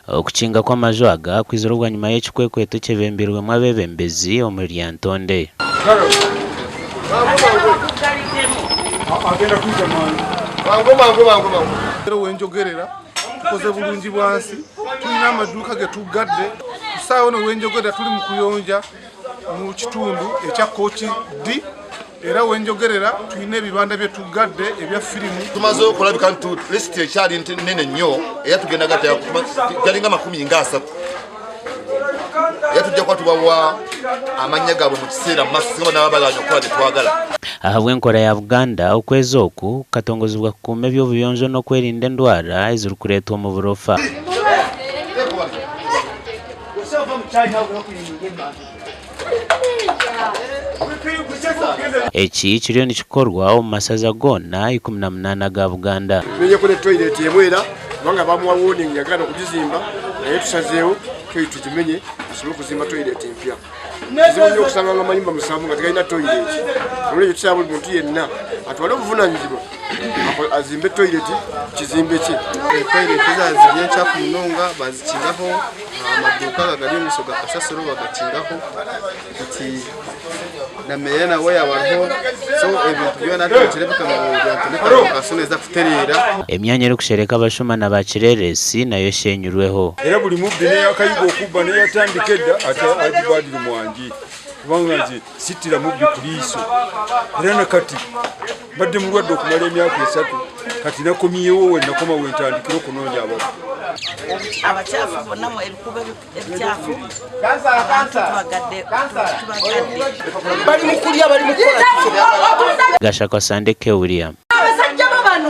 Okukinga kw'amaju aga kwizirwa nyuma y'ekikwekweto kyebembirwemu abebembezi omuri Lyantonde. Wenjogerera tukoze bulungi bwansi tulina amaduuka getugadde kusaawo wenjogerera tuli mu kuyonja mu kitundu ekya Kochi D era wenjogerera tulina ebibanda byetugadde ebya firimu tumaze okulabika nti lisiti ekyali nene nnyo era tugenda gata jalinga 30 era tujja kuba tubawa amannya gaabwe mu kiseera mu maaso singa n'ababalanya okukola bye twagala. Ahabw'enkola ya Buganda okwezi oku katongozebwa kukuuma eby'obuyonjo n'okwerinda endwara ezirikureetwa omu burofa. Eki kiriyo nikikorwa omu masaza goona 18 ga Buganda. Tumenyeko toilet emwera kubanga bamuwa warning yagala okugizimba naye tusazeewo tugimenye tusobole okuzimba toilet empya. Kizibu nnyo okusanga amayumba musanvu nga tegalina toilet. Olwekyo tusaba buli muntu yenna atwale obuvunaanyizibwa azimbe toilet kizimbe kye. Toilet zazibye enkyafu munonga bazikingaho amaduuka gali omuso ga kasasiro bagakingaho nti nameera nawe yabariho so ebintu byona tukirebeka mu Lyantonde kasoneza kutereera. Emyanya erikushereka abashuma na bakireresi nayo eshenyurweho. Era buli mubbi neyakayiga okubba neyatandika edda atibadiri mwangi kubanga nze sitira mubbi ku liiso era nakati badde mulwadde okumala emyaka 3 kati nakomyewo we nakoma wentandikira okunoonya abantu. Abakyafu bonna mu ebikuba ebikyafu bali mu kulya bali mu kukola Gashaka Sande Ke William. abasajja bano